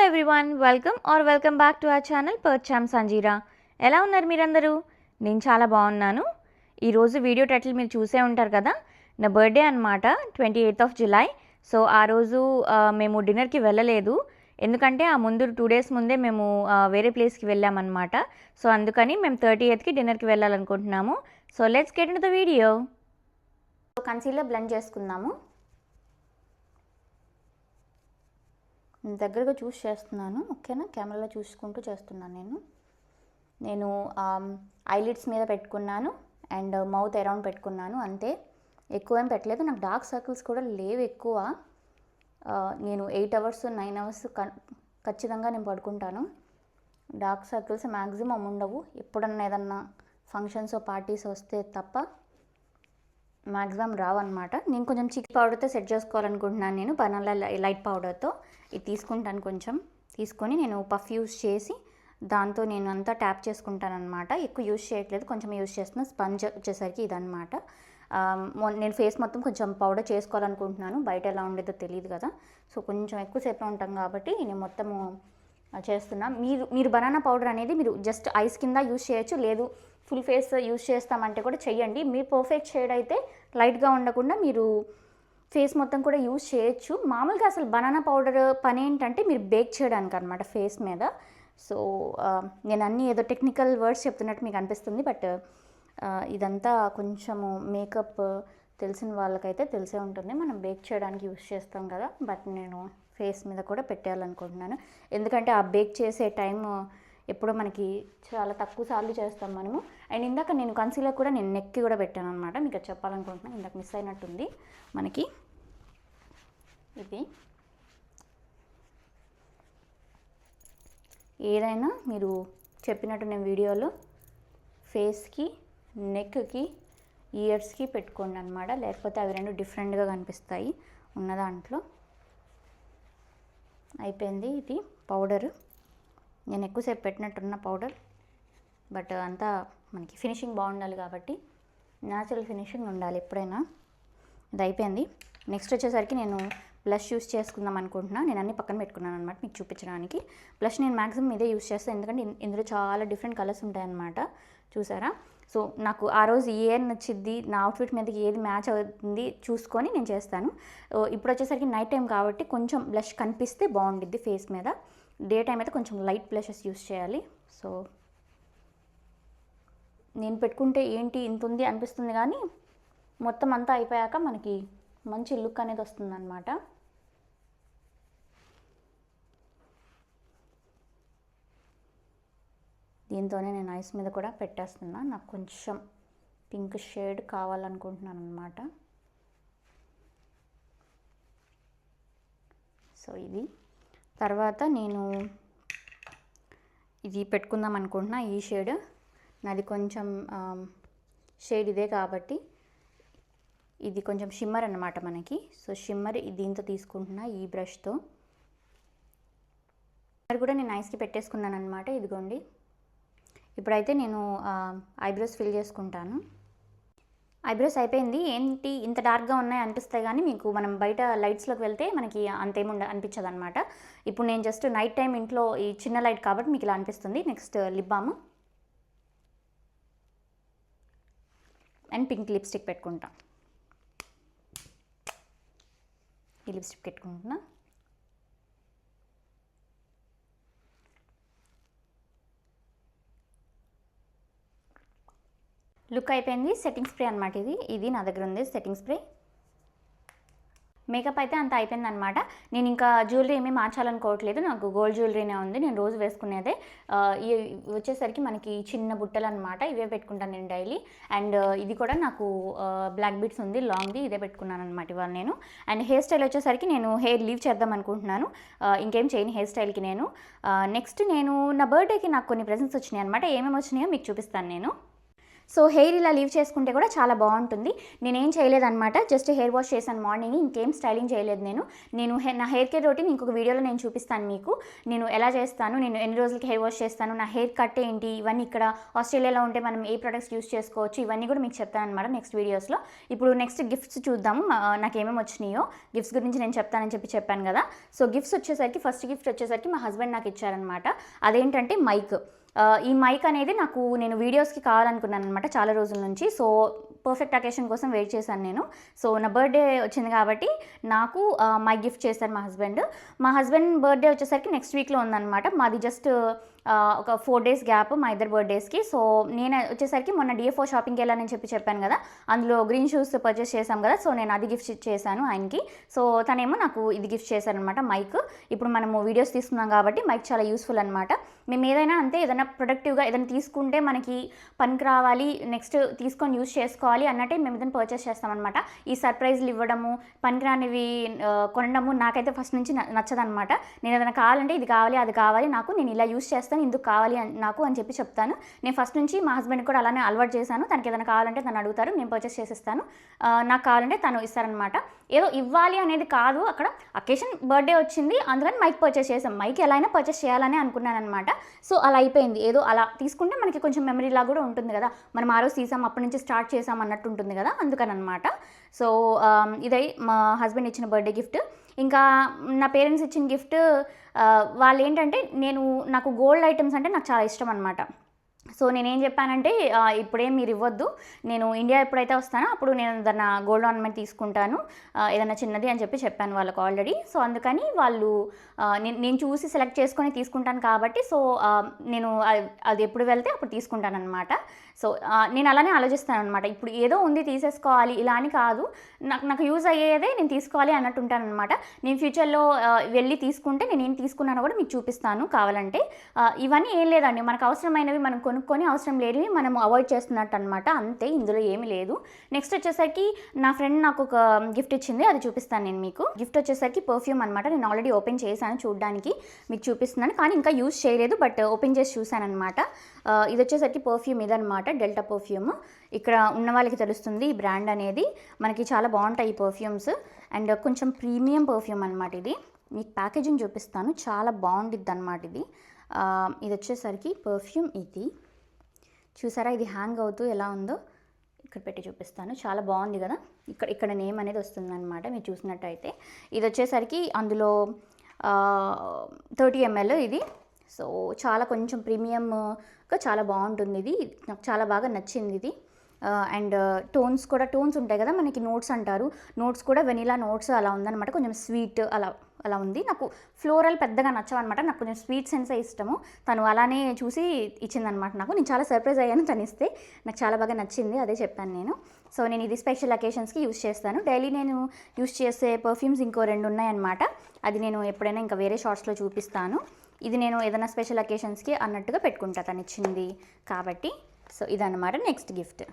Hello everyone, welcome back to our channel పర్చామ్ సంజీరా. ఎలా ఉన్నారు మీరందరూ? నేను చాలా బాగున్నాను. ఈరోజు వీడియో టైటిల్ మీరు చూసే ఉంటారు కదా, నా బర్త్డే అనమాట, 28th జూలై. సో ఆ రోజు మేము డిన్నర్కి వెళ్ళలేదు, ఎందుకంటే ఆ ముందు 2 days ముందే మేము వేరే ప్లేస్కి వెళ్ళామన్నమాట. సో అందుకని మేము 30th డిన్నర్కి వెళ్ళాలనుకుంటున్నాము. So let's get in to the video. Concealer blend చేసుకుందాము. దగ్గరగా చూసి చేస్తున్నాను, ఓకేనా? కెమెరాలో చూసుకుంటూ చేస్తున్నాను. నేను ఐలిడ్స్ మీద పెట్టుకున్నాను అండ్ మౌత్ అరౌండ్ పెట్టుకున్నాను, అంతే. ఎక్కువ ఏం పెట్టలేదు. నాకు డార్క్ సర్కిల్స్ కూడా లేవు ఎక్కువ. నేను 8 hours 9 hours ఖచ్చితంగా నేను పడుకుంటాను. డార్క్ సర్కిల్స్ మ్యాక్సిమం ఉండవు. ఎప్పుడన్నా ఏదన్నా ఫంక్షన్స్ పార్టీస్ వస్తే తప్ప మ్యాక్సిమం రావన్నమాట. నేను కొంచెం చిక్ పౌడర్తో సెట్ చేసుకోవాలనుకుంటున్నాను. నేను బనానా లైట్ పౌడర్తో ఇది తీసుకుంటాను. కొంచెం తీసుకొని నేను పఫ్ యూస్ చేసి దాంతో నేను అంతా ట్యాప్ చేసుకుంటాను అనమాట. ఎక్కువ యూస్ చేయట్లేదు, కొంచెం యూస్ చేస్తున్నా. స్పంజ్ వచ్చేసరికి ఇదనమాట. నేను ఫేస్ మొత్తం కొంచెం పౌడర్ చేసుకోవాలనుకుంటున్నాను. బయట ఎలా ఉండేదో తెలియదు కదా, సో కొంచెం ఎక్కువసేపు ఉంటాం కాబట్టి నేను మొత్తము చేస్తున్నా. మీరు బనానా పౌడర్ అనేది మీరు జస్ట్ ఐస్ కింద యూస్ చేయొచ్చు, లేదు ఫుల్ ఫేస్ యూస్ చేస్తామంటే కూడా చెయ్యండి. మీరు పర్ఫెక్ట్ షేడ్ అయితే లైట్గా ఉండకుండా మీరు ఫేస్ మొత్తం కూడా యూస్ చేయొచ్చు. మామూలుగా అసలు బనానా పౌడర్ పని ఏంటంటే మీరు బేక్ చేయడానికి అనమాట ఫేస్ మీద. సో నేను అన్నీ ఏదో టెక్నికల్ వర్డ్స్ చెప్తున్నట్టు మీకు అనిపిస్తుంది, బట్ ఇదంతా కొంచెము మేకప్ తెలిసిన వాళ్ళకైతే తెలిసే ఉంటుంది. మనం బేక్ చేయడానికి యూస్ చేస్తాం కదా, బట్ నేను ఫేస్ మీద కూడా పెట్టాలనుకుంటున్నాను. ఎందుకంటే ఆ బేక్ చేసే టైం ఎప్పుడో మనకి చాలా తక్కువ సార్లు చేస్తాం మనము. అండ్ ఇందాక నేను కన్సీలర్ కూడా నేను నెక్కి కూడా పెట్టాను అనమాట, మీకు అది చెప్పాలనుకుంటున్నాను. ఇందాక మిస్ అయినట్టుంది మనకి. ఇది ఏదైనా మీరు చెప్పినట్టు నేను వీడియోలో ఫేస్కి, నెక్కి, ఇయర్స్కి పెట్టుకోండి అనమాట, లేకపోతే అవి రెండు డిఫరెంట్గా కనిపిస్తాయి ఉన్న దాంట్లో. అయిపోయింది ఇది పౌడరు. నేను ఎక్కువసేపు పెట్టినట్టున్న పౌడర్, బట్ అంతా మనకి ఫినిషింగ్ బాగుండాలి కాబట్టి న్యాచురల్ ఫినిషింగ్ ఉండాలి ఎప్పుడైనా. ఇది అయిపోయింది. నెక్స్ట్ వచ్చేసరికి నేను బ్లష్ యూస్ చేసుకుందాం అనుకుంటున్నాను. నేను అన్ని పక్కన పెట్టుకున్నాను అనమాట మీకు చూపించడానికి. బ్లష్ నేను మ్యాక్సిమం ఇదే యూస్ చేస్తాను, ఎందుకంటే ఇందులో చాలా డిఫరెంట్ కలర్స్ ఉంటాయన్నమాట. చూసారా? సో నాకు ఆ రోజు ఏది నచ్చిద్ది, నా అవుట్ఫిట్ మీదకి ఏది మ్యాచ్ అవుతుంది చూసుకొని నేను చేస్తాను. ఇప్పుడు వచ్చేసరికి నైట్ టైం కాబట్టి కొంచెం బ్లష్ కనిపిస్తే బాగుండిద్ది ఫేస్ మీద. డే టైం అయితే కొంచెం లైట్ బ్లషెస్ యూస్ చేయాలి. సో నేను పెట్టుకుంటే ఏంటి ఇంత ఉంది అనిపిస్తుంది, కానీ మొత్తం అంతా అయిపోయాక మనకి మంచి లుక్ అనేది వస్తుందన్నమాట. దీంతోనే నేను ఐస్ మీద కూడా పెట్టేస్తున్నా. నాకు కొంచెం పింక్ షేడ్ కావాలనుకుంటున్నాను అనమాట. సో ఇది తర్వాత నేను ఇది పెట్టుకుందాం అనుకుంటున్నా. ఈ షేడ్ నాది కొంచెం షేడ్ ఇదే కాబట్టి ఇది కొంచెం షిమ్మర్ అన్నమాట మనకి. సో షిమ్మర్ దీంతో తీసుకుంటున్నా ఈ బ్రష్తో. అది కూడా నేను ఐస్కి పెట్టేసుకున్నాను అనమాట. ఇదిగోండి. ఇప్పుడైతే నేను ఐబ్రోస్ ఫిల్ చేసుకుంటాను. ఐబ్రోస్ అయిపోయింది. ఏంటి ఇంత డార్క్గా ఉన్నాయి అనిపిస్తాయి, కానీ మీకు మనం బయట లైట్స్లోకి వెళ్తే మనకి అంతేమి అనిపించదు అనమాట. ఇప్పుడు నేను జస్ట్ నైట్ టైం ఇంట్లో ఈ చిన్న లైట్ కాబట్టి మీకు ఇలా అనిపిస్తుంది. Next lip balm and pink lipstick పెట్టుకుంటా. ఈ లిప్స్టిక్ పెట్టుకుంటున్నా. లుక్ అయిపోయింది. సెట్టింగ్ స్ప్రే అనమాట ఇది నా దగ్గర ఉంది సెట్టింగ్ స్ప్రే. మేకప్ అయితే అంత అయిపోయింది అనమాట. నేను ఇంకా జ్యువెలరీ ఏమీ మార్చాలనుకోవట్లేదు. నాకు గోల్డ్ జ్యువెలరీనే ఉంది, నేను రోజు వేసుకునేదే. ఇవి వచ్చేసరికి మనకి చిన్న బుట్టలు అనమాట, ఇవే పెట్టుకుంటాను నేను డైలీ. అండ్ ఇది కూడా నాకు బ్లాక్ బీడ్స్ ఉంది లాంగ్ది, ఇదే పెట్టుకున్నాను అనమాట ఇవాళ నేను. అండ్ హెయిర్ స్టైల్ వచ్చేసరికి నేను హెయిర్ లీవ్ చేద్దాం అనుకుంటున్నాను. ఇంకేం చేయను హెయిర్ స్టైల్కి నేను. నెక్స్ట్ నేను నా బర్త్డేకి నాకు కొన్ని ప్రెజెంట్స్ వచ్చినాయి అనమాట. ఏమేమి వచ్చినాయో మీకు చూపిస్తాను నేను. సో హెయిర్ ఇలా లీవ్ చేసుకుంటే కూడా చాలా బాగుంటుంది. నేనేం చేయలేదన్నమాట, జస్ట్ హెయిర్ వాష్ చేశాను మార్నింగ్, ఇంకేం స్టైలింగ్ చేయలేదు. నేను నా హెయిర్ కేర్ రొటీన్ ఇంకొక వీడియోలో నేను చూపిస్తాను మీకు, నేను ఎలా చేస్తాను, నేను ఎన్ని రోజులకి హెయిర్ వాష్ చేస్తాను, నా హెయిర్ కట్ ఏంటి, ఇవన్నీ ఇక్కడ ఆస్ట్రేలియాలో ఉంటే మనం ఏ ప్రొడక్ట్స్ యూస్ చేసుకోవచ్చు, ఇవన్నీ కూడా మీకు చెప్తాను అనమాట నెక్స్ట్ వీడియోస్లో. ఇప్పుడు నెక్స్ట్ గిఫ్ట్స్ చూద్దాము, నాకు ఏమేమి వచ్చినాయో గిఫ్ట్స్ గురించి నేను చెప్తానని చెప్పాను కదా. సో గిఫ్ట్స్ వచ్చేసరికి ఫస్ట్ గిఫ్ట్ వచ్చేసరికి మా హస్బెండ్ నాకు ఇచ్చారనమాట. అదేంటంటే మైక్. ఈ మైక్ అనేది నేను వీడియోస్కి కావాలనుకున్నాను అనమాట చాలా రోజుల నుంచి. సో పర్ఫెక్ట్ అకేషన్ కోసం వెయిట్ చేశాను నేను. సో నా బర్త్డే వచ్చింది కాబట్టి నాకు మైక్ గిఫ్ట్ చేశారు మా హస్బెండ్ బర్త్డే వచ్చేసరికి నెక్స్ట్ వీక్లో ఉందన్నమాట. మాది జస్ట్ ఒక 4 days గ్యాప్ మా ఇద్దరు బర్త్డేస్కి. సో నేను వచ్చేసరికి మొన్న DFO షాపింగ్కి వెళ్ళానని చెప్పాను కదా, అందులో గ్రీన్ షూస్ పర్చేస్ చేశాం కదా. సో నేను అది గిఫ్ట్ చేశాను ఆయనకి. సో తనేమో నాకు ఇది గిఫ్ట్ చేశారనమాట, మైక్. ఇప్పుడు మనము వీడియోస్ తీసుకున్నాం కాబట్టి మైక్ చాలా యూస్ఫుల్ అనమాట. మేము ఏదైనా అంతే, ఏదైనా ప్రొడక్టివ్గా ఏదైనా తీసుకుంటే మనకి పనికి రావాలి, నెక్స్ట్ తీసుకొని యూస్ చేసుకోవాలి అన్నట్టే మేము ఏదైనా పర్చేస్ చేస్తామన్నమాట. ఈ సర్ప్రైజ్లు ఇవ్వడము, పనికిరానివి కొనడము నాకైతే ఫస్ట్ నుంచి నచ్చదనమాట. నేను ఏదైనా కావాలంటే ఇది కావాలి, అది కావాలి, నేను ఇలా యూస్ చేస్తాను, ఇందుకు కావాలి నాకు అని చెప్తాను. నేను ఫస్ట్ నుంచి మా హస్బెండ్ కూడా అలానే అలవాటు చేశాను. తనకి ఏదైనా కావాలంటే తను అడుగుతారు, నేను పర్చేస్ చేసేస్తాను. నాకు కావాలంటే తను ఇస్తారనమాట. ఏదో ఇవ్వాలి అనేది కాదు, అక్కడ అకేషన్ బర్త్డే వచ్చింది అందుకని మైక్ పర్చేస్ చేసాం. మైక్ ఎలా అయినా పర్చేస్ చేయాలని అనుకున్నాను అనమాట. సో అలా అయిపోయింది. ఏదో అలా తీసుకుంటే మనకి కొంచెం మెమరీలా కూడా ఉంటుంది కదా, మనం ఆ రోజు తీసాం అప్పటి నుంచి స్టార్ట్ చేసాం అన్నట్టు ఉంటుంది కదా, అందుకని అనమాట. సో ఇదే మా హస్బెండ్ ఇచ్చిన బర్త్డే గిఫ్ట్. ఇంకా నా పేరెంట్స్ ఇచ్చిన గిఫ్ట్, వాళ్ళు ఏంటంటే నాకు గోల్డ్ ఐటమ్స్ అంటే నాకు చాలా ఇష్టం అనమాట. సో నేనేం చెప్పానంటే, ఇప్పుడేం మీరు ఇవ్వద్దు, నేను ఇండియా ఎప్పుడైతే వస్తానో అప్పుడు నేను ఏదైనా గోల్డ్ ఆర్నమెంట్ తీసుకుంటాను, ఏదైనా చిన్నది అని చెప్పాను వాళ్ళకు ఆల్రెడీ. సో అందుకని వాళ్ళు నేను చూసి సెలెక్ట్ చేసుకొని తీసుకుంటాను కాబట్టి, సో నేను అది ఎప్పుడు వెళ్తే అప్పుడు తీసుకుంటాను అనమాట. సో నేను అలానే ఆలోచిస్తాను అనమాట. ఇప్పుడు ఏదో ఉంది తీసేసుకోవాలి ఇలా అని కాదు, నాకు యూజ్ అయ్యేదే నేను తీసుకోవాలి అన్నట్టు ఉంటాను అనమాట. నేను ఫ్యూచర్లో వెళ్ళి తీసుకుంటే నేను ఏం తీసుకున్నానో కూడా మీకు చూపిస్తాను కావాలంటే. ఇవన్నీ ఏం లేదండి, మనకు అవసరమైనవి మనం కొనుక్కొని అవసరం లేనివి మనం అవాయిడ్ చేస్తున్నట్టు అనమాట, అంతే, ఇందులో ఏమీ లేదు. నెక్స్ట్ వచ్చేసరికి నా ఫ్రెండ్ నాకు ఒక గిఫ్ట్ ఇచ్చింది, అది చూపిస్తాను నేను మీకు. గిఫ్ట్ వచ్చేసరికి పర్ఫ్యూమ్ అనమాట. నేను ఆల్రెడీ ఓపెన్ చేశాను, చూడడానికి మీకు చూపిస్తున్నాను, కానీ ఇంకా యూజ్ చేయలేదు, బట్ ఓపెన్ చేసి చూశాను అనమాట. ఇది వచ్చేసరికి పర్ఫ్యూమ్ ఇదనమాట, డెల్టా పర్ఫ్యూమ్. ఇక్కడ ఉన్న వాళ్ళకి తెలుస్తుంది ఈ బ్రాండ్ అనేది, మనకి చాలా బాగుంటాయి ఈ పర్ఫ్యూమ్స్. అండ్ కొంచెం ప్రీమియం పర్ఫ్యూమ్ అనమాట ఇది. మీకు ప్యాకేజింగ్ చూపిస్తాను, చాలా బాగుండిద్ది అనమాట ఇది. ఇది వచ్చేసరికి పర్ఫ్యూమ్ ఇది చూసారా, ఇది హ్యాంగ్ అవుతూ ఎలా ఉందో ఇక్కడ పెట్టి చూపిస్తాను, చాలా బాగుంది కదా. ఇక్కడ నేమ్ అనేది వస్తుంది అనమాట మీరు చూసినట్టయితే. ఇది వచ్చేసరికి అందులో 30 ml ఇది. సో చాలా కొంచెం ప్రీమియంగా చాలా బాగుంటుంది ఇది, నాకు చాలా బాగా నచ్చింది ఇది. అండ్ టోన్స్ ఉంటాయి కదా మనకి, నోట్స్ అంటారు, నోట్స్ కూడా వెనిలా నోట్స్ అలా ఉందన్నమాట, కొంచెం స్వీట్ అలా ఉంది. నాకు ఫ్లోరల్ పెద్దగా నచ్చవన్నమాట, నాకు కొంచెం స్వీట్ సెన్సే ఇష్టము. తను అలానే చూసి ఇచ్చిందనమాట నాకు. నేను చాలా సర్ప్రైజ్ అయ్యాను, తను ఇస్తే నాకు చాలా బాగా నచ్చింది, అదే చెప్పాను నేను. సో నేను ఇది స్పెషల్ అకేషన్స్కి యూస్ చేస్తాను. డైలీ నేను యూస్ చేసే పర్ఫ్యూమ్స్ ఇంకో 2 ఉన్నాయన్నమాట, అది నేను ఎప్పుడైనా ఇంకా వేరే షార్ట్స్లో చూపిస్తాను. ఇది నేను ఏదైనా స్పెషల్ అకేషన్స్కి అన్నట్టుగా పెట్టుకుంటా తను ఇచ్చింది కాబట్టి. సో ఇదన్నమాట నెక్స్ట్ గిఫ్ట్.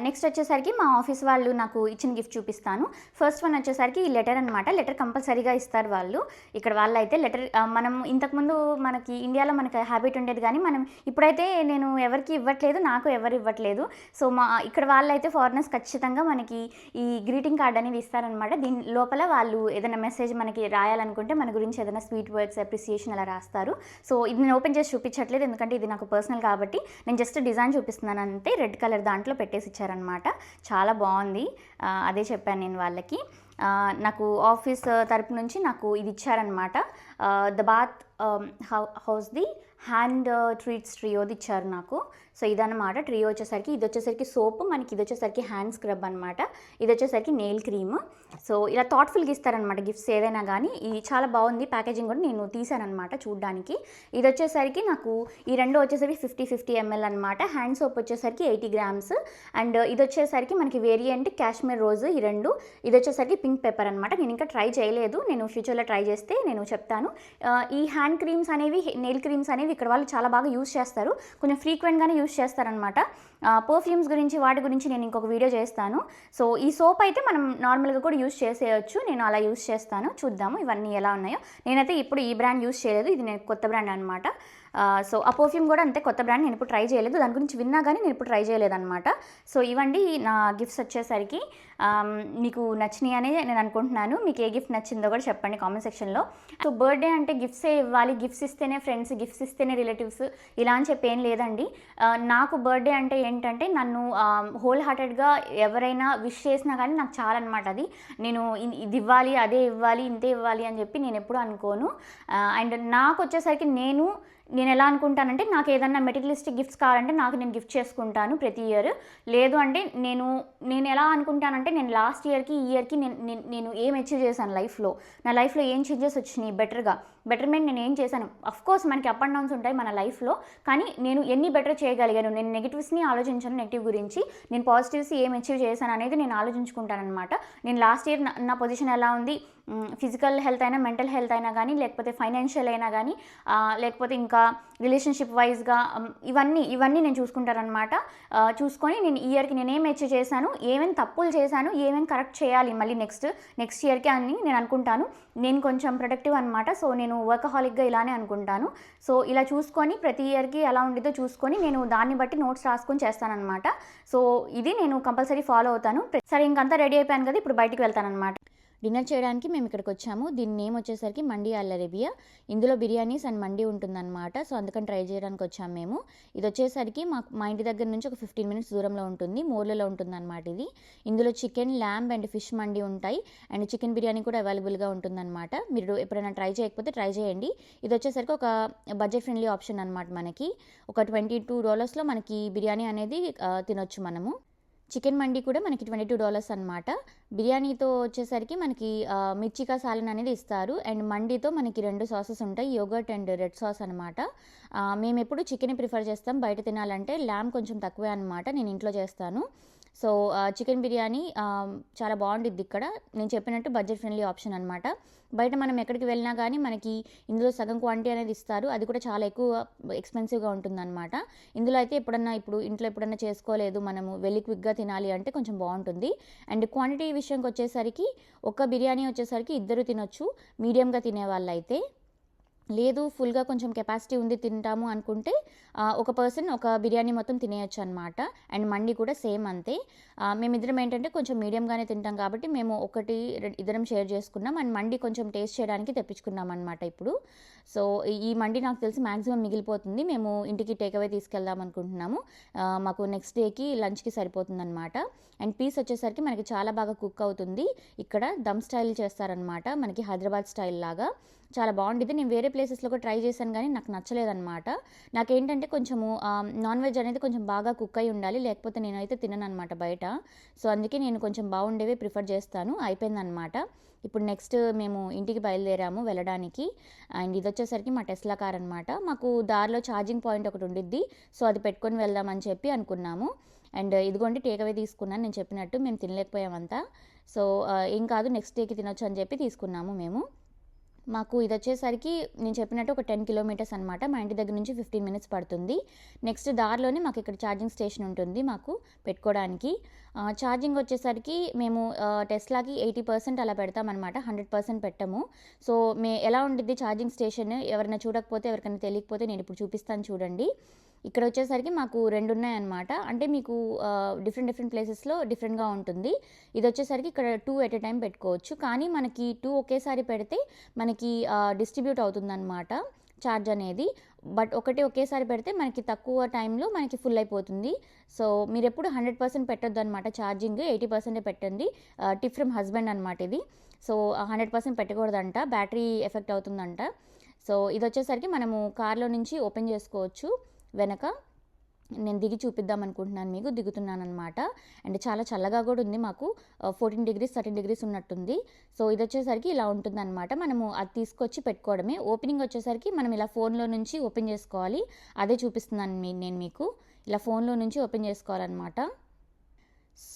నెక్స్ట్ వచ్చేసరికి మా ఆఫీస్ వాళ్ళు నాకు ఇచ్చిన గిఫ్ట్ చూపిస్తాను. ఫస్ట్ వన్ వచ్చేసరికి ఈ లెటర్ అనమాట. లెటర్ కంపల్సరీగా ఇస్తారు వాళ్ళు. ఇక్కడ వాళ్ళు అయితే లెటర్, మనం ఇంతకుముందు మనకి ఇండియాలో మనకి హ్యాబిట్ ఉండేది, కానీ మనం ఇప్పుడైతే నేను ఎవరికి ఇవ్వట్లేదు, నాకు ఎవరు ఇవ్వట్లేదు. సో ఇక్కడ వాళ్ళు అయితే ఫారినర్స్ ఖచ్చితంగా మనకి ఈ గ్రీటింగ్ కార్డ్ అనేది ఇస్తారనమాట. దీని లోపల వాళ్ళు ఏదైనా మెసేజ్ మనకి రాయాలనుకుంటే మన గురించి ఏదైనా స్వీట్ వర్డ్స్, అప్రిసియేషన్ అలా రాస్తారు. సో ఇది నేను ఓపెన్ చేసి చూపించట్లేదు, ఎందుకంటే ఇది నాకు పర్సనల్ కాబట్టి. నేను జస్ట్ డిజైన్ చూపిస్తున్నాను అంతే, రెడ్ కలర్ దాంట్లో ఇచ్చారనమాట, చాలా బాగుంది, అదే చెప్పాను నేను వాళ్ళకి. నాకు ఆఫీస్ తరపు నుంచి నాకు ఇది ఇచ్చారనమాట, the bath house the hand treats ట్రియోది ఇచ్చారు నాకు. సో ఇదన్నమాట ట్రియో వచ్చేసరికి. ఇది వచ్చేసరికి సోప్ మనకి, ఇది వచ్చేసరికి హ్యాండ్ స్క్రబ్ అనమాట, ఇది వచ్చేసరికి నెయిల్ క్రీమ్. సో ఇలా థాట్ఫుల్గా ఇస్తారనమాట గిఫ్ట్స్ ఏదైనా కానీ. ఇది చాలా బాగుంది, ప్యాకేజింగ్ కూడా నేను తీసానమాట చూడడానికి. ఇది వచ్చేసరికి నాకు ఈ 2 వచ్చేసరికి 50 ml అనమాట. హ్యాండ్ సోప్ వచ్చేసరికి 80 grams. అండ్ ఇది వచ్చేసరికి మనకి వేరియంట్ కాశ్మీర్ రోజ్, ఈ 2. ఇది వచ్చేసరికి పింక్ పెప్పర్ అనమాట. నేను ఇంకా ట్రై చేయలేదు, నేను ఫ్యూచర్లో ట్రై చేస్తే నేను చెప్తాను. ఈ హ్యాండ్ క్రీమ్స్ అనేవి, నెయిల్ క్రీమ్స్ అనేవి ఇక్కడ వాళ్ళు చాలా బాగా యూస్ చేస్తారు, కొంచెం ఫ్రీక్వెంట్గానే యూస్ చేస్తారనమాట. పర్ఫ్యూమ్స్ గురించి వాటి గురించి నేను ఇంకొక వీడియో చేస్తాను. సో ఈ సోప్ అయితే మనం నార్మల్గా కూడా యూస్ చేసేయచ్చు, నేను అలా యూస్ చేస్తాను, చూద్దాము ఇవన్నీ ఎలా ఉన్నాయో. నేనైతే ఇప్పుడు ఈ బ్రాండ్ యూస్ చేయలేదు, ఇది నేను కొత్త బ్రాండ్ అనమాట. సో ఆ పర్ఫ్యూమ్ కూడా అంతే కొత్త బ్రాండ్, నేను ఇప్పుడు ట్రై చేయలేదు, దాని గురించి విన్నా కానీ నేను ఇప్పుడు ట్రై చేయలేదన్నమాట. సో ఇవండి నా గిఫ్ట్స్ వచ్చేసరికి. మీకు నచ్చినాయి అని నేను అనుకుంటున్నాను. మీకు ఏ గిఫ్ట్ నచ్చిందో కూడా చెప్పండి కామెంట్ సెక్షన్లో. సో బర్త్డే అంటే గిఫ్ట్సే ఇవ్వాలి, గిఫ్ట్స్ ఇస్తేనే ఫ్రెండ్స్, గిఫ్ట్స్ ఇస్తేనే రిలేటివ్స్ ఇలా అని చెప్పి ఏం లేదండి. నాకు బర్త్డే అంటే ఏంటంటే నన్ను హోల్ హార్టెడ్గా ఎవరైనా విష్ చేసినా కానీ నాకు చాలా అనమాట. అది నేను ఇది ఇవ్వాలి, అదే ఇవ్వాలి, ఇంతే ఇవ్వాలి అని చెప్పి నేను ఎప్పుడూ అనుకోను. అండ్ నాకు వచ్చేసరికి నేను ఎలా అనుకుంటానంటే నాకు ఏదన్నా మెటీరియలిస్టిక్ గిఫ్ట్స్ కావాలంటే నాకు నేను గిఫ్ట్ చేసుకుంటాను ప్రతి ఇయర్. లేదు అంటే నేను ఎలా అనుకుంటానంటే నేను లాస్ట్ ఇయర్కి ఈ ఇయర్కి నేను ఏం అచీవ్ చేశాను లైఫ్లో, నా లైఫ్లో ఏం చేంజెస్ వచ్చినాయి బెటర్మెంట్ నేను ఏం చేశాను. అఫ్కోర్స్ మనకి అప్ అండ్ డౌన్స్ ఉంటాయి మన లైఫ్లో, కానీ నేను ఎన్ని బెటర్ చేయగలిగాను, నేను నెగిటివ్స్ని ఆలోచించాను, నెగిటివ్ గురించి నేను పాజిటివ్స్ ఏం అచీవ్ చేశాను అనేది నేను ఆలోచించుకుంటాను అనమాట. నేను లాస్ట్ ఇయర్ నా పొజిషన్ ఎలా ఉంది, ఫిజికల్ హెల్త్ అయినా, మెంటల్ హెల్త్ అయినా కానీ, లేకపోతే ఫైనాన్షియల్ అయినా కానీ, లేకపోతే ఇంకా రిలేషన్షిప్ వైజ్గా ఇవన్నీ నేను చూసుకుంటానమాట. చూసుకొని నేను ఈ ఇయర్కి నేను ఏం అచీవ్ చేశాను, ఏమేమి తప్పులు చేశాను, ఏమేమి కరెక్ట్ చేయాలి మళ్ళీ నెక్స్ట్ ఇయర్కి అని నేను అనుకుంటాను. నేను కొంచెం ప్రొడక్టివ్ అనమాట. సో నేను వర్కహాలిక్గా ఇలానే అనుకుంటాను. సో ఇలా చూసుకొని ప్రతి ఇయర్కి ఎలా ఉండిద్దో చూసుకొని నేను దాన్ని బట్టి నోట్స్ రాసుకొని చేస్తానన్నమాట. సో ఇది నేను కంపల్సరీ ఫాలో అవుతాను. సరే ఇంకంతా రెడీ అయిపోయాను కదా, ఇప్పుడు బయటికి వెళ్తానమాట. డిన్నర్ చేయడానికి మేము ఇక్కడికి వచ్చాము. దీని నేమ్ వచ్చేసరికి మండి అల్ అరేబియా. ఇందులో బిర్యానీస్ అండ్ మండి ఉంటుందన్నమాట. సో అందుకని ట్రై చేయడానికి వచ్చాము మేము. ఇది వచ్చేసరికి మా ఇంటి దగ్గర నుంచి ఒక 15 మినిట్స్ దూరంలో ఉంటుంది, మోర్లలో ఉంటుందన్నమాట ఇది. ఇందులో చికెన్, ల్యాంబ్ అండ్ ఫిష్ మండి ఉంటాయి, అండ్ చికెన్ బిర్యానీ కూడా అవైలబుల్గా ఉంటుందన్నమాట. మీరు ఎప్పుడైనా ట్రై చేయకపోతే ట్రై చేయండి. ఇది వచ్చేసరికి ఒక బడ్జెట్ ఫ్రెండ్లీ ఆప్షన్ అనమాట. మనకి ఒక $22లో మనకి బిర్యానీ అనేది తినొచ్చు మనము. చికెన్ మండి కూడా మనకి $22 అనమాట. బిర్యానీతో వచ్చేసరికి మనకి మిర్చికా సాలన్ అనేది ఇస్తారు, అండ్ మండితో మనకి 2 సాసెస్ ఉంటాయి, యోగర్ట్ అండ్ రెడ్ సాస్ అనమాట. మేము ఎప్పుడు చికెన్ ప్రిఫర్ చేస్తాం, బయట తినాలంటే ల్యామ్ కొంచెం తక్కువే అనమాట, నేను ఇంట్లో చేస్తాను. సో చికెన్ బిర్యానీ చాలా బాగుంటుంది ఇక్కడ. నేను చెప్పినట్టు బడ్జెట్ ఫ్రెండ్లీ ఆప్షన్ అనమాట. బయట మనం ఎక్కడికి వెళ్ళినా కానీ మనకి ఇందులో సగం క్వాంటిటీ అనేది ఇస్తారు, అది కూడా చాలా ఎక్కువ ఎక్స్పెన్సివ్గా ఉంటుందన్నమాట. ఇందులో అయితే ఇప్పుడు ఇంట్లో ఎప్పుడన్నా చేసుకోలేదు, మనము వెళ్ళి క్విక్గా తినాలి అంటే కొంచెం బాగుంటుంది. అండ్ క్వాంటిటీ విషయంకి వచ్చేసరికి ఒక బిర్యానీ వచ్చేసరికి 2 తినొచ్చు, మీడియంగా తినే వాళ్ళు అయితే. లేదు ఫుల్గా కొంచెం కెపాసిటీ ఉంది తింటాము అనుకుంటే ఒక పర్సన్ ఒక బిర్యానీ మొత్తం తినేయచ్చు అనమాట. అండ్ మండి కూడా సేమ్ అంతే. మేమిద్దరం ఏంటంటే కొంచెం మీడియంగానే తింటాం కాబట్టి మేము ఇద్దరం షేర్ చేసుకున్నాం, అండ్ మండి కొంచెం టేస్ట్ చేయడానికి తెప్పించుకున్నాం అనమాట ఇప్పుడు. సో ఈ మండి నాకు తెలిసి మ్యాక్సిమం మిగిలిపోతుంది, మేము ఇంటికి టేక్అవే తీసుకెళ్దాం అనుకుంటున్నాము. మాకు నెక్స్ట్ డేకి లంచ్కి సరిపోతుంది అనమాట. అండ్ పీస్ వచ్చేసరికి మనకి చాలా బాగా కుక్ అవుతుంది. ఇక్కడ దమ్ స్టైల్ చేస్తారనమాట, మనకి హైదరాబాద్ స్టైల్ లాగా చాలా బాగుంటుంది. నేను వేరే ప్లేసెస్లో కూడా ట్రై చేశాను కానీ నాకు నచ్చలేదన్నమాట. నాకేంటంటే కొంచెము నాన్ వెజ్ అనేది కొంచెం బాగా కుక్ అయి ఉండాలి, లేకపోతే నేనైతే తినను అనమాట బయట. సో అందుకే నేను కొంచెం బాగుండేవే ప్రిఫర్ చేస్తాను. అయిపోయిందనమాట. ఇప్పుడు నెక్స్ట్ మేము ఇంటికి బయలుదేరాము వెళ్ళడానికి. అండ్ ఇది వచ్చేసరికి మా టెస్లా కార్ అనమాట. మాకు దారిలో ఛార్జింగ్ పాయింట్ ఒకటి ఉండిద్ది, సో అది పెట్టుకొని వెళ్దామని చెప్పి అనుకున్నాము. అండ్ ఇదిగోండి టేక్అవే తీసుకున్నాను, నేను చెప్పినట్టు మేము తినలేకపోయామంతా. సో ఏం కాదు, నెక్స్ట్ డేకి తినొచ్చు అని చెప్పి తీసుకున్నాము మేము. మాకు ఇది వచ్చేసరికి నేను చెప్పినట్టు ఒక 10 కిలోమీటర్స్ అనమాట. మా ఇంటి దగ్గర నుంచి 15 మినిట్స్ పడుతుంది. నెక్స్ట్ దారిలోనే మాకు ఇక్కడ ఛార్జింగ్ స్టేషన్ ఉంటుంది మాకు పెట్టుకోవడానికి. ఛార్జింగ్ వచ్చేసరికి మేము టెస్లాకి 80% అలా పెడతామన్నమాట, 100% పెట్టము. సో ఎలా ఉండిద్ది ఛార్జింగ్ స్టేషన్, ఎవరైనా చూడకపోతే ఎవరికైనా తెలియకపోతే నేను ఇప్పుడు చూపిస్తాను చూడండి. ఇక్కడ వచ్చేసరికి మాకు 2 ఉన్నాయన్నమాట. అంటే మీకు డిఫరెంట్ ప్లేసెస్లో డిఫరెంట్గా ఉంటుంది. ఇది వచ్చేసరికి ఇక్కడ 2 ఎట్ ఎ టైం పెట్టుకోవచ్చు, కానీ మనకి 2 ఒకేసారి పెడితే మనకి డిస్ట్రిబ్యూట్ అవుతుందన్నమాట ఛార్జ్ అనేది. బట్ ఒకేసారి పెడితే మనకి తక్కువ టైంలో మనకి ఫుల్ అయిపోతుంది. సో మీరు ఎప్పుడు 100% పెట్టొద్దు అనమాట ఛార్జింగ్, 80% పెట్టండి. టిప్ ఫ్రమ్ హస్బెండ్ అనమాట ఇది. సో 100% పెట్టకూడదంట, బ్యాటరీ ఎఫెక్ట్ అవుతుందంట. సో ఇది వచ్చేసరికి మనము కార్లో నుంచి ఓపెన్ చేసుకోవచ్చు. వెనక నేను దిగి చూపిద్దాం అనుకుంటున్నాను, మీకు దిగుతున్నాను అనమాట. అండ్ చాలా చల్లగా కూడా ఉంది, మాకు 14 డిగ్రీస్ 13 డిగ్రీస్ ఉన్నట్టుంది. సో ఇది వచ్చేసరికి ఇలా ఉంటుందన్నమాట. మనము అది తీసుకొచ్చి పెట్టుకోవడమే. ఓపెనింగ్ వచ్చేసరికి మనం ఇలా ఫోన్లో నుంచి ఓపెన్ చేసుకోవాలి, అదే చూపిస్తున్నాను నేను మీకు. ఇలా ఫోన్లో నుంచి ఓపెన్ చేసుకోవాలన్నమాట.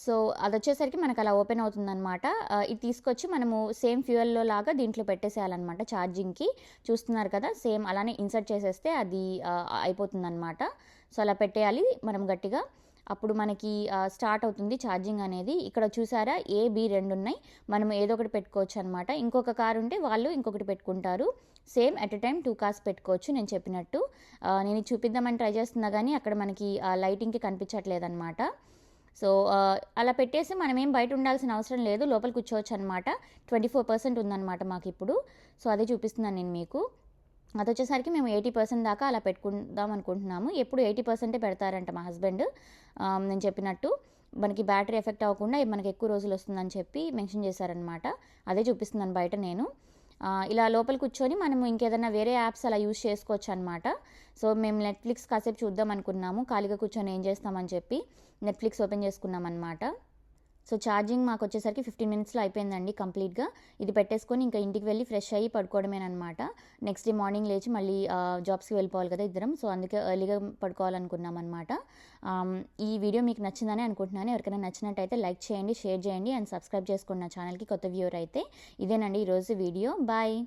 సో అది వచ్చేసరికి మనకు అలా ఓపెన్ అవుతుందన్నమాట. ఇది తీసుకొచ్చి మనము సేమ్ ఫ్యూయల్లో లాగా దీంట్లో పెట్టేసేయాలన్నమాట ఛార్జింగ్కి. చూస్తున్నారు కదా, సేమ్ అలానే ఇన్సర్ట్ చేసేస్తే అది అయిపోతుందన్నమాట. సో అలా పెట్టేయాలి మనం గట్టిగా, అప్పుడు మనకి స్టార్ట్ అవుతుంది ఛార్జింగ్ అనేది. ఇక్కడ చూసారా A, B 2 ఉన్నాయి, మనం ఏదో ఒకటి పెట్టుకోవచ్చు అనమాట. ఇంకొక కారు ఉంటే వాళ్ళు ఇంకొకటి పెట్టుకుంటారు. Same at a time 2 cars పెట్టుకోవచ్చు నేను చెప్పినట్టు. నేను ఇది చూపిద్దామని ట్రై చేస్తున్నా కానీ అక్కడ మనకి లైటింగ్కి కనిపించట్లేదన్నమాట. సో అలా పెట్టేసి మనమేం బయట ఉండాల్సిన అవసరం లేదు, లోపల కూర్చోవచ్చు అనమాట. 24% ఉందన్నమాట మాకు ఇప్పుడు. సో అదే చూపిస్తున్నాను నేను మీకు. అది వచ్చేసరికి మేము 80% దాకా అలా పెట్టుకుందాం అనుకుంటున్నాము. ఎప్పుడు 80% పెడతారంట మా హస్బెండ్. నేను చెప్పినట్టు మనకి బ్యాటరీ ఎఫెక్ట్ అవ్వకుండా మనకి ఎక్కువ రోజులు వస్తుందని చెప్పి మెన్షన్ చేశారనమాట. అదే చూపిస్తున్నాను బయట నేను. ఇలా లోపల కూర్చొని మనము ఇంకేదైనా వేరే యాప్స్ అలా యూజ్ చేసుకోవచ్చు అనమాట. సో మేము నెట్ఫ్లిక్స్ కాసేపు చూద్దాం అనుకున్నాము, ఖాళీగా కూర్చొని ఏం చేస్తామని చెప్పి నెట్ఫ్లిక్స్ ఓపెన్ చేసుకున్నాం అనమాట. సో ఛార్జింగ్ మాకు వచ్చేసరికి 15 మినిట్స్లో అయిపోయిందండి కంప్లీట్గా. ఇది పెట్టేసుకొని ఇంకా ఇంటికి వెళ్ళి ఫ్రెష్ అయ్యి పడుకోవడమేనమాట. నెక్స్ట్ డే మార్నింగ్ లేచి మళ్ళీ జాబ్స్కి వెళ్ళిపోవాలి కదా ఇద్దరం. సో అందుకే ఎర్లీగా పడుకోవాలనుకున్నాం అనమాట. ఈ వీడియో మీకు నచ్చిందని అనుకుంటున్నాను. ఎవరికైనా నచ్చినట్టయితే లైక్ చేయండి, షేర్ చేయండి అండ్ సబ్స్క్రైబ్ చేసుకోండి నా ఛానల్కి, కొత్త వ్యూవర్ అయితే. ఇదేనండి ఈరోజు వీడియో. బాయ్.